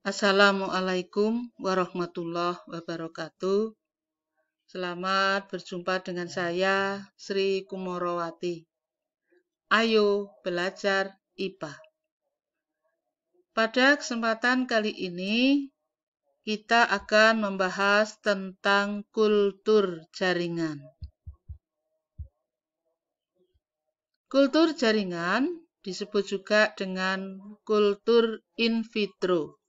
Assalamualaikum warahmatullahi wabarakatuh. Selamat berjumpa dengan saya, Sri Kumorowati. Ayo belajar IPA. Pada kesempatan kali ini, kita akan membahas tentang kultur jaringan. Kultur jaringan disebut juga dengan kultur in vitro.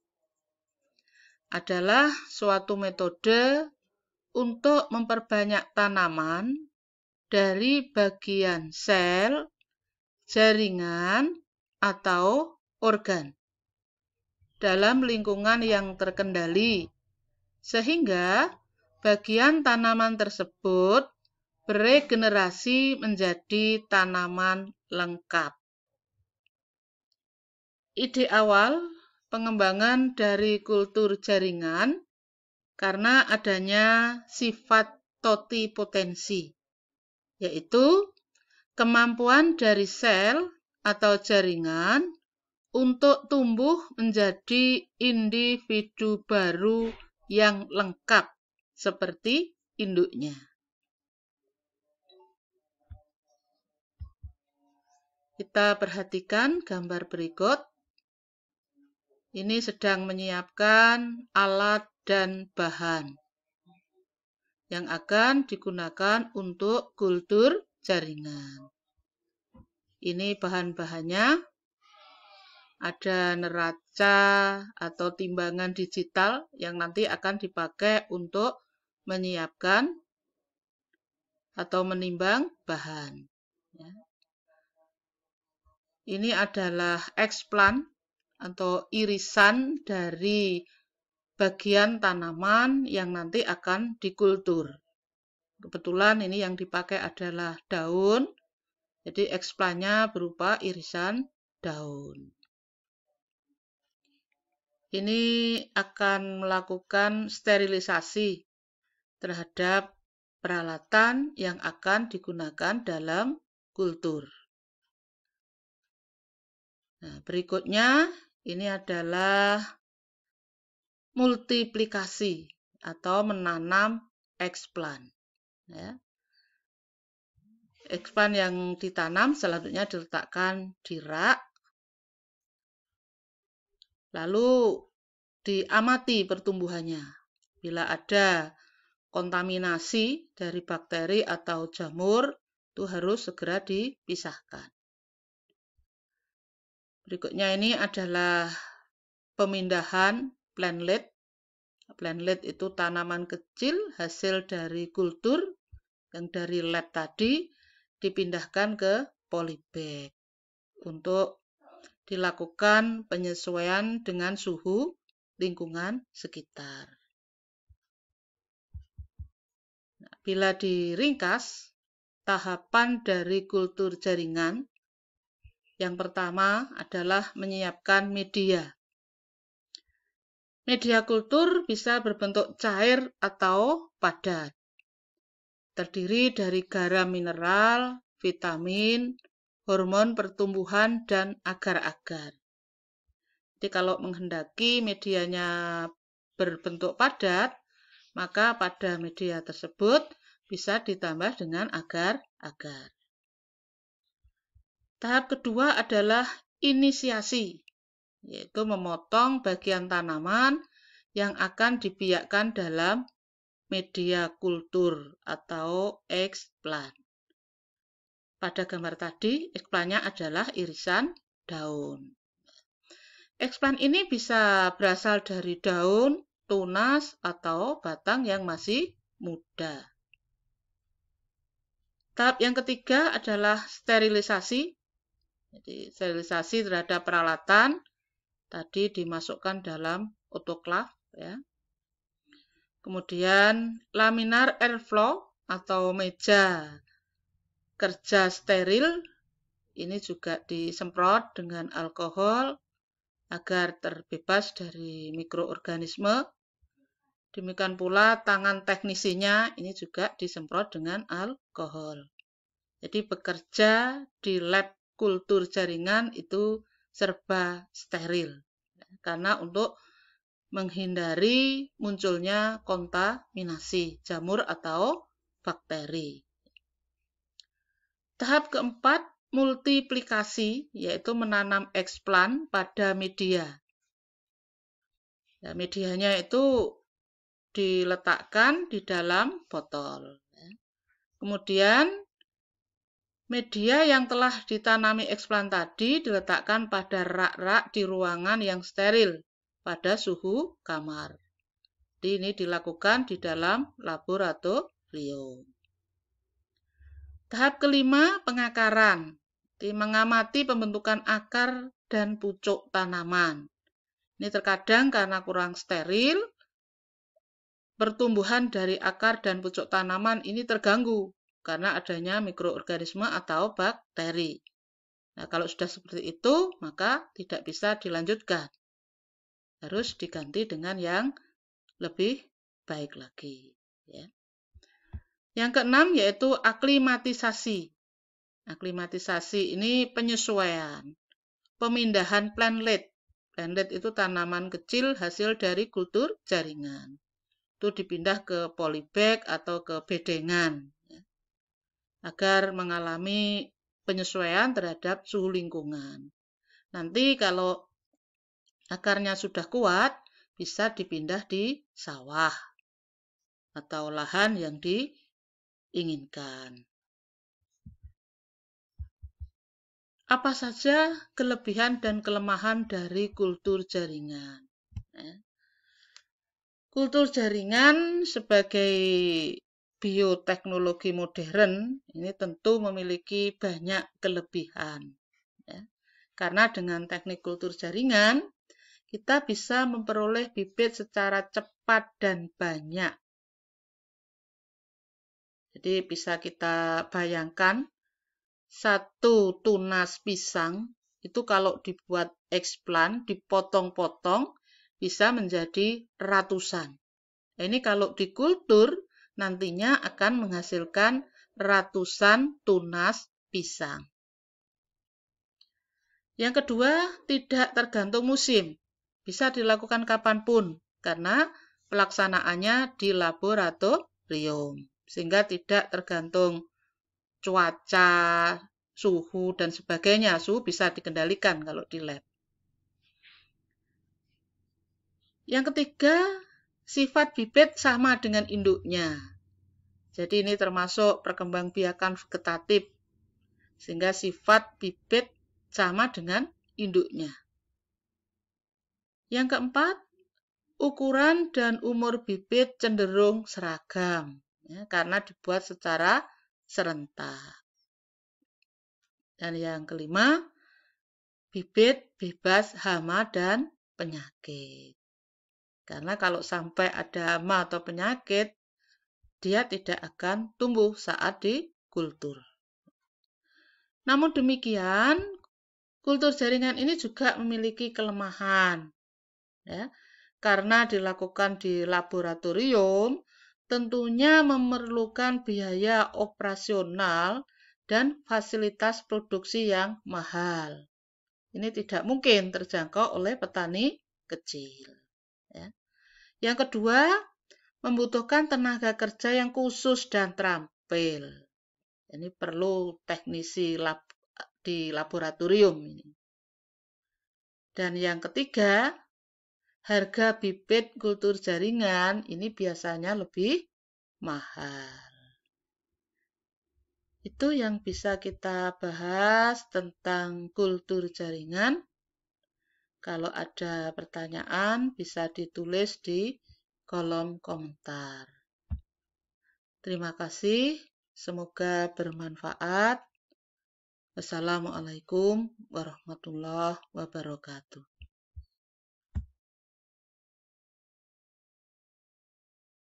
Adalah suatu metode untuk memperbanyak tanaman dari bagian sel, jaringan, atau organ dalam lingkungan yang terkendali, sehingga bagian tanaman tersebut beregenerasi menjadi tanaman lengkap. Ide awal pengembangan dari kultur jaringan karena adanya sifat totipotensi, yaitu kemampuan dari sel atau jaringan untuk tumbuh menjadi individu baru yang lengkap seperti induknya. Kita perhatikan gambar berikut. Ini sedang menyiapkan alat dan bahan yang akan digunakan untuk kultur jaringan. Ini bahan-bahannya, ada neraca atau timbangan digital yang nanti akan dipakai untuk menyiapkan atau menimbang bahan. Ini adalah explant atau irisan dari bagian tanaman yang nanti akan dikultur. Kebetulan ini yang dipakai adalah daun, jadi explantnya berupa irisan daun. Ini akan melakukan sterilisasi terhadap peralatan yang akan digunakan dalam kultur. Nah, berikutnya ini adalah multiplikasi atau menanam explant. Ya. Explant yang ditanam selanjutnya diletakkan di rak, lalu diamati pertumbuhannya. Bila ada kontaminasi dari bakteri atau jamur, itu harus segera dipisahkan. Berikutnya ini adalah pemindahan plantlet. Plantlet itu tanaman kecil hasil dari kultur yang dari lab tadi dipindahkan ke polybag untuk dilakukan penyesuaian dengan suhu lingkungan sekitar. Nah, bila diringkas, tahapan dari kultur jaringan yang pertama adalah menyiapkan media. Media kultur bisa berbentuk cair atau padat. Terdiri dari garam mineral, vitamin, hormon pertumbuhan, dan agar-agar. Jadi kalau menghendaki medianya berbentuk padat, maka pada media tersebut bisa ditambah dengan agar-agar. Tahap kedua adalah inisiasi, yaitu memotong bagian tanaman yang akan dibiakkan dalam media kultur atau explant. Pada gambar tadi, explantnya adalah irisan daun. Explant ini bisa berasal dari daun, tunas, atau batang yang masih muda. Tahap yang ketiga adalah sterilisasi. Jadi sterilisasi terhadap peralatan tadi dimasukkan dalam autoclave, ya. Kemudian laminar airflow atau meja kerja steril ini juga disemprot dengan alkohol agar terbebas dari mikroorganisme. Demikian pula tangan teknisinya ini juga disemprot dengan alkohol. Jadi bekerja di lab kultur jaringan itu serba steril. Karena untuk menghindari munculnya kontaminasi jamur atau bakteri. Tahap keempat, multiplikasi, yaitu menanam eksplan pada media. Ya, medianya itu diletakkan di dalam botol. Kemudian media yang telah ditanami eksplan tadi diletakkan pada rak-rak di ruangan yang steril pada suhu kamar. Jadi ini dilakukan di dalam laboratorium. Tahap kelima, pengakaran. Jadi mengamati pembentukan akar dan pucuk tanaman. Ini terkadang karena kurang steril, pertumbuhan dari akar dan pucuk tanaman ini terganggu karena adanya mikroorganisme atau bakteri. Nah, kalau sudah seperti itu, maka tidak bisa dilanjutkan. Harus diganti dengan yang lebih baik lagi. Ya. Yang keenam yaitu aklimatisasi. Aklimatisasi ini penyesuaian, pemindahan plantlet. Plantlet itu tanaman kecil hasil dari kultur jaringan. Itu dipindah ke polybag atau ke bedengan. Agar mengalami penyesuaian terhadap suhu lingkungan. Nanti kalau akarnya sudah kuat, bisa dipindah di sawah atau lahan yang diinginkan. Apa saja kelebihan dan kelemahan dari kultur jaringan? Kultur jaringan sebagai bioteknologi modern ini tentu memiliki banyak kelebihan. Ya. Karena dengan teknik kultur jaringan, kita bisa memperoleh bibit secara cepat dan banyak. Jadi bisa kita bayangkan, satu tunas pisang itu kalau dibuat eksplan, dipotong-potong, bisa menjadi ratusan. Ini kalau dikultur, nantinya akan menghasilkan ratusan tunas pisang. Yang kedua, tidak tergantung musim. Bisa dilakukan kapanpun, karena pelaksanaannya di laboratorium. Sehingga tidak tergantung cuaca, suhu, dan sebagainya. Suhu bisa dikendalikan kalau di lab. Yang ketiga, sifat bibit sama dengan induknya. Jadi ini termasuk perkembangbiakan vegetatif, sehingga sifat bibit sama dengan induknya. Yang keempat, ukuran dan umur bibit cenderung seragam, ya, karena dibuat secara serentak. Dan yang kelima, bibit bebas hama dan penyakit. Karena kalau sampai ada hama atau penyakit, dia tidak akan tumbuh saat dikultur. Namun demikian, kultur jaringan ini juga memiliki kelemahan. Ya, karena dilakukan di laboratorium, tentunya memerlukan biaya operasional dan fasilitas produksi yang mahal. Ini tidak mungkin terjangkau oleh petani kecil. Ya. Yang kedua, membutuhkan tenaga kerja yang khusus dan terampil. Ini perlu teknisi di laboratorium ini. Dan yang ketiga, harga bibit kultur jaringan ini biasanya lebih mahal. Itu yang bisa kita bahas tentang kultur jaringan. Kalau ada pertanyaan, bisa ditulis di kolom komentar. Terima kasih, semoga bermanfaat. Wassalamualaikum warahmatullahi wabarakatuh.